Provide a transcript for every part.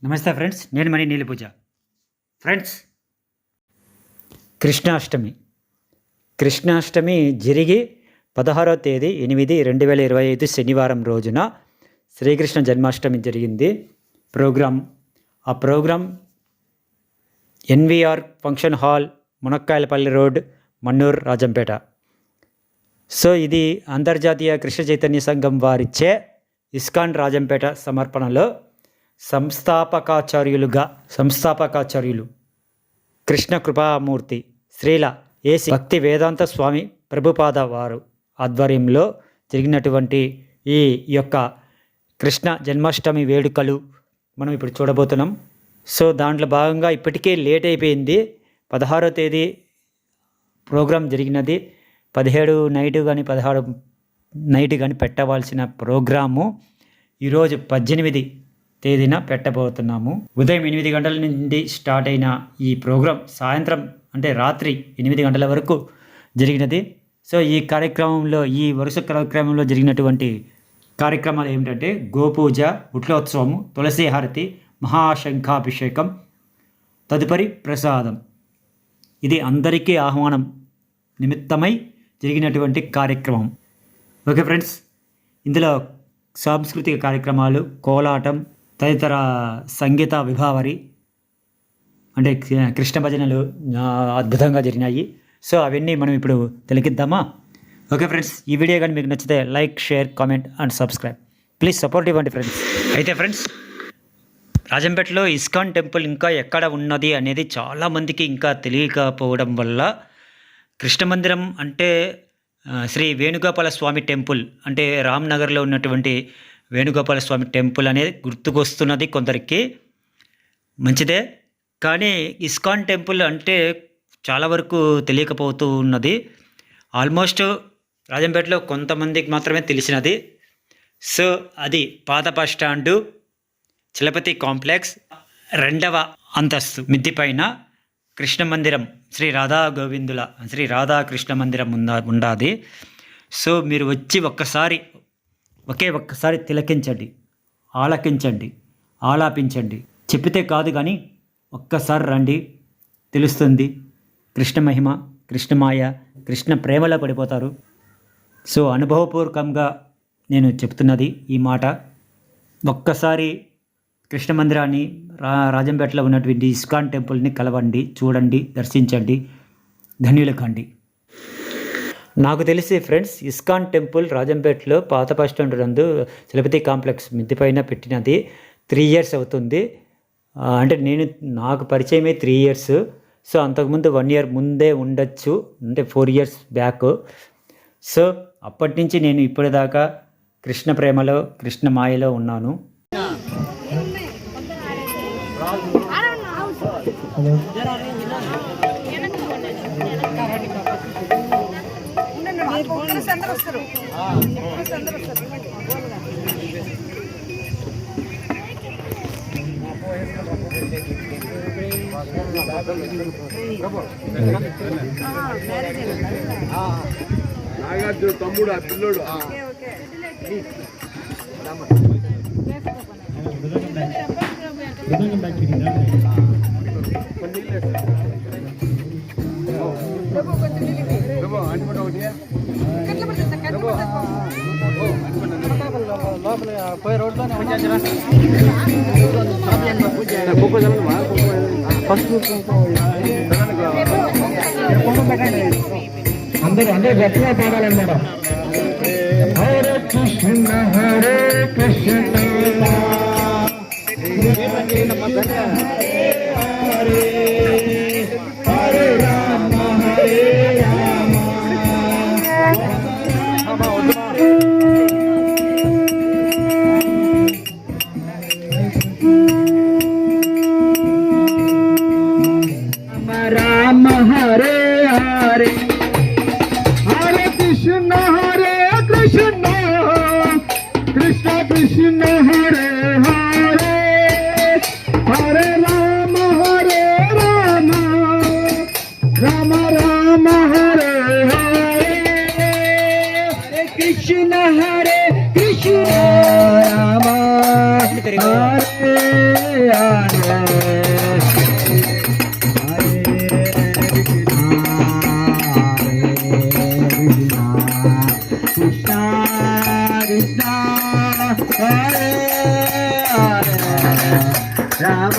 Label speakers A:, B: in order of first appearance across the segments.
A: నమస్తే ఫ్రెండ్స్, నేను మణి నీలిపూజ. ఫ్రెండ్స్, కృష్ణాష్టమి జరిగి 16వ తేదీ 8/2025 శనివారం రోజున శ్రీకృష్ణ జన్మాష్టమి జరిగింది ఆ programme NVR function hall, Munakkayalapalli road, Mannur, Rajampet. So ఇది అంతర్జాతీయ కృష్ణ చైతన్య సంఘం వారిచ్చే ఇస్కాన్ రాజంపేట సమర్పణలో సంస్థాపకాచార్యులు కృష్ణ కృపామూర్తి శ్రీల ఏసి భక్తి వేదాంత స్వామి ప్రభుపాద వారు ఆధ్వర్యంలో జరిగినటువంటి ఈ యొక్క కృష్ణ జన్మాష్టమి వేడుకలు మనం ఇప్పుడు చూడబోతున్నాం. సో దాంట్లో భాగంగా ఇప్పటికే లేట్ అయిపోయింది. 16వ తేదీ ప్రోగ్రాం జరిగినది. 17 నైట్ కానీ 16 నైట్ కానీ పెట్టవలసిన ప్రోగ్రాము ఈరోజు 18 తేదీన పెట్టబోతున్నాము. ఉదయం 8 గంటల నుండి స్టార్ట్ అయిన ఈ ప్రోగ్రాం సాయంత్రం అంటే రాత్రి 8 గంటల వరకు జరిగినది. సో ఈ వరుస కార్యక్రమంలో జరిగినటువంటి కార్యక్రమాలు ఏమిటంటే గోపూజ, ఉట్లోత్సవము, తులసి హారతి, మహాశంఖాభిషేకం, తదుపరి ప్రసాదం. ఇది అందరికీ ఆహ్వానం నిమిత్తమై జరిగినటువంటి కార్యక్రమం. ఓకే ఫ్రెండ్స్, ఇందులో సాంస్కృతిక కార్యక్రమాలు, కోలాటం, తదితర సంగీత విభావరి అంటే కృష్ణ భజనలు అద్భుతంగా జరిగినాయి. సో అవన్నీ మనం ఇప్పుడు తిలకిద్దామా? ఓకే ఫ్రెండ్స్, ఈ వీడియో కానీ మీకు నచ్చితే like, share, comment and subscribe. Please support ఇవ్వండి ఫ్రెండ్స్. అయితే ఫ్రెండ్స్, రాజంపేటలో ఇస్కాన్ టెంపుల్ ఇంకా ఎక్కడ ఉన్నది అనేది చాలామందికి ఇంకా తెలియకపోవడం వల్ల కృష్ణ మందిరం అంటే శ్రీ వేణుగోపాల స్వామి టెంపుల్ అంటే రామ్నగర్లో ఉన్నటువంటి వేణుగోపాల స్వామి టెంపుల్ అనేది గుర్తుకొస్తున్నది కొందరికి. మంచిదే, కానీ ఇస్కాన్ టెంపుల్ అంటే చాలా వరకు తెలియకపోతూ ఉన్నది. ఆల్మోస్ట్ రాజంపేటలో కొంతమందికి మాత్రమే తెలిసినది. సో అది పాత బస్ స్టాండు, చలపతి కాంప్లెక్స్ 2వ అంతస్తు మిద్ది పైన కృష్ణ మందిరం, శ్రీ రాధాకృష్ణ మందిరం ఉండాది. సో మీరు వచ్చి ఒక్కసారి తిలకించండి, ఆలాపించండి. చెప్పితే కాదు కానీ ఒక్కసారి రండి, తెలుస్తుంది కృష్ణ మహిమ, కృష్ణమాయ, కృష్ణ ప్రేమలో పడిపోతారు. సో అనుభవపూర్వకంగా నేను చెప్తున్నది ఈ మాట. ఒక్కసారి కృష్ణ మందిరాన్ని, రాజంపేటలో ఉన్నటువంటి ఇస్కాన్ టెంపుల్ని కలవండి, చూడండి, దర్శించండి, ధన్యులు కండి. నాకు తెలిసి ఫ్రెండ్స్, ఇస్కాన్ టెంపుల్ రాజంపేటలో పాత బస్ స్టాండ్ నందు చలపతి కాంప్లెక్స్ మిద్ది పైన పెట్టినది 3 years అవుతుంది. అంటే నాకు పరిచయమే 3 years. సో అంతకుముందు 1 year ముందే ఉండొచ్చు, అంటే 4 years బ్యాక్. సో అప్పటి నుంచి నేను ఇప్పటిదాకా కృష్ణ ప్రేమలో, కృష్ణ మాయలో ఉన్నాను.
B: నాగార్జున తమ్ముడు, ఆ పిల్లోడు.
C: పోయి రోడ్లోనే అందరూ గట్టిగా పాడాలన్నమాట. Hare Krishna Hare Krishna Hare Rama Hare Rama. Rama Hare Hare, Hare Krishna Krishna Krishna Hare Hare, Hare Rama Hare Rama. Rama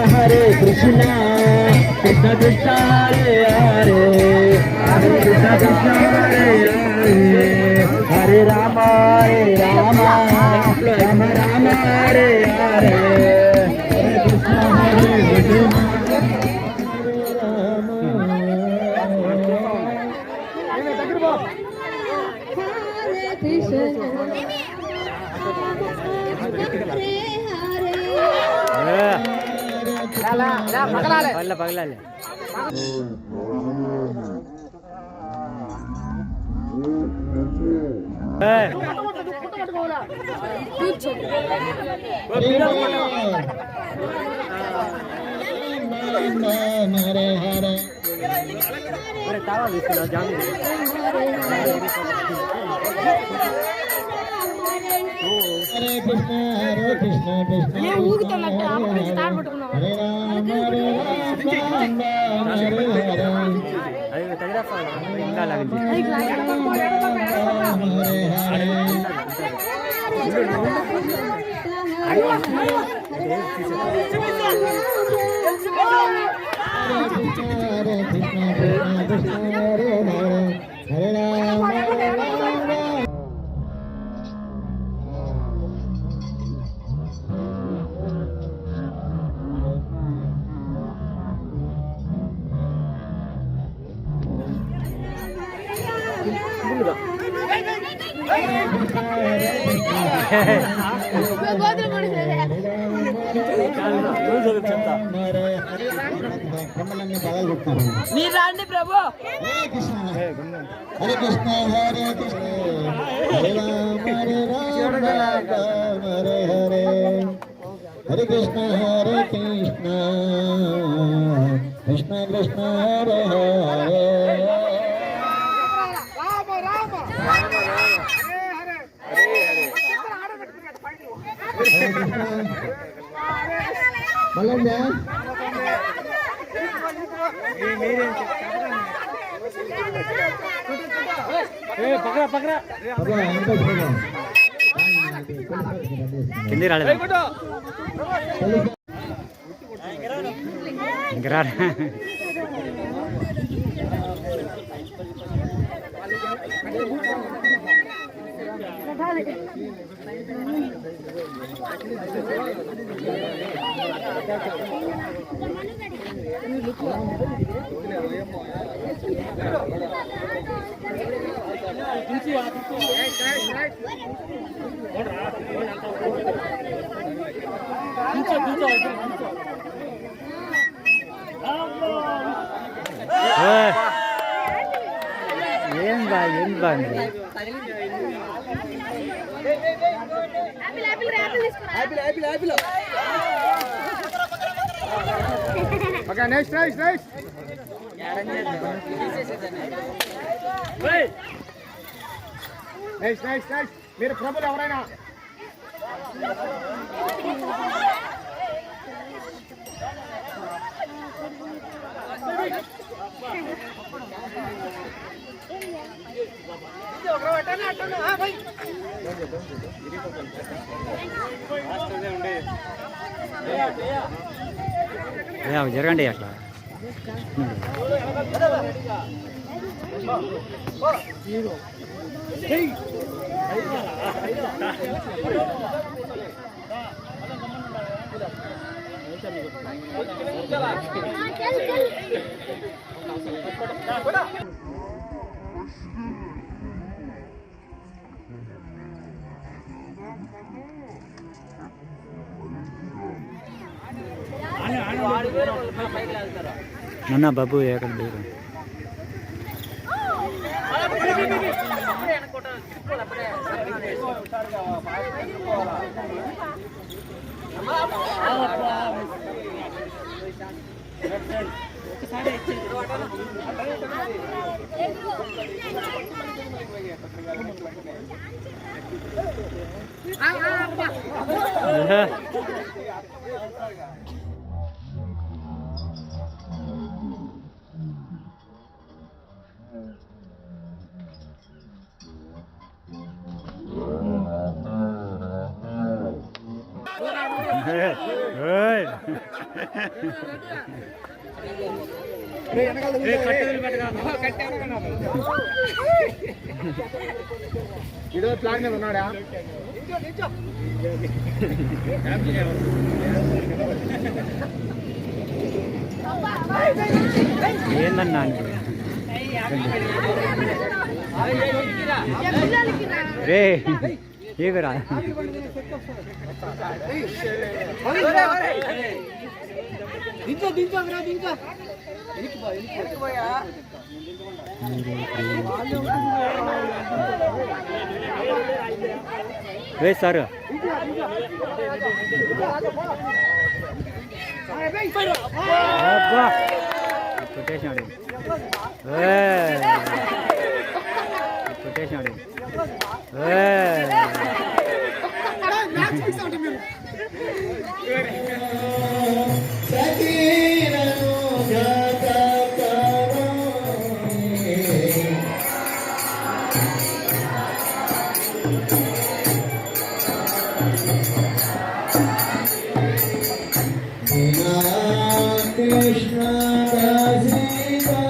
C: Hare Krishna, Krishna Krishna Hare Hare, Hare Krishna Krishna Hare Hare, Hare Rama Rama, Rama Rama Hare Hare, Hare Krishna Hare Krishna.
A: పగలాలి
C: Hare Hare Hare Krishna Krishna Hare Rama Hare Hare
A: అది తగిరా ఇంకా లాగింది
D: మీరు రండి ప్రభు.
C: Hare Krishna Hare Krishna Hare Krishna Hare Rama Hare Hare Hare Krishna Krishna Krishna Hare Hare మళ్ళా
A: కింది రాలేదు ఇంకా రా ఏం బాగుంది
B: Okay, next. Next. మీరు ప్రభులు ఎవరైనా
A: జరగండి అట్లా నాన్న బాబు ఎక్కడ దూరం
B: వీడియో ప్లాన్ మీద ఉన్నాడా?
A: ఏందన్నా రే ఏగరా రే sir కొట్టేసినాడు కొట్టేసినాడు
C: Krishna Dasika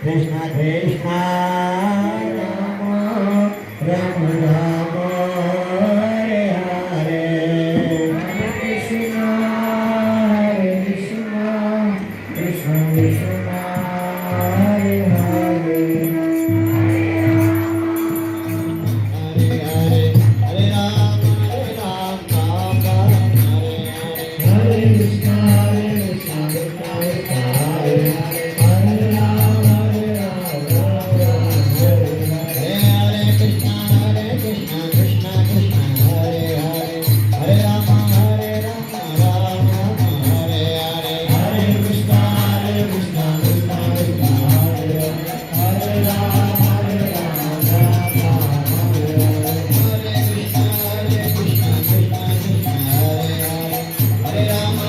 C: Krishna Krishna Ram Ram Hare Hare Hare Krishna Krishna Krishna Hare Hare Hare Hare Ram Ram Ram Hare Krishna Krishna Krishna Hare Hare Ram Hare Krishna Krishna Krishna Hare Hare Hare Rama Ram Hare Hare Hare Krishna Krishna Krishna Hare Hare Rama Hare Krishna Krishna Krishna Hare Rama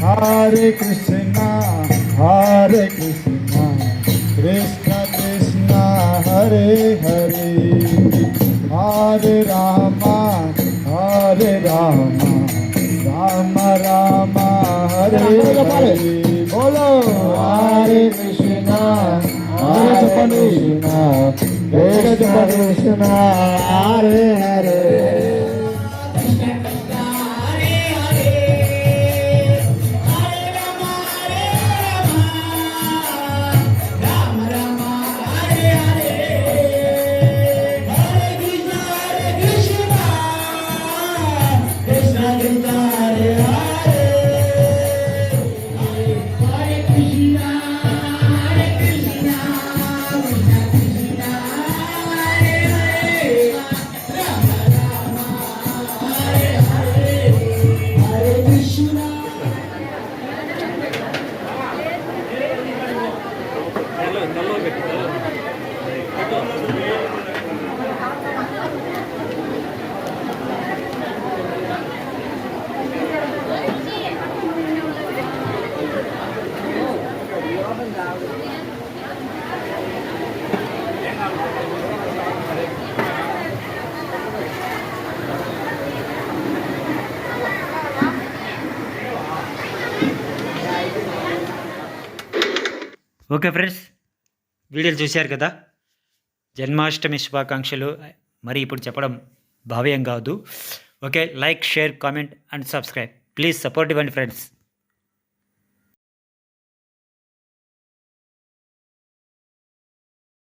C: Hare Krishna Hare Krishna, Krishna Krishna, Hare Hare, Hare Rama, Rama Rama, Hare Hare. Bolo, Hare Krishna, Krishna Krishna, Hare Hare.
A: Okay friends, వీడియోలు చూశారు కదా. జన్మాష్టమి శుభాకాంక్షలు. మరి ఇప్పుడు చెప్పడం భావ్యం కాదు. Okay, like, share, comment and subscribe. Please support ఇవ్వండి ఫ్రెండ్స్.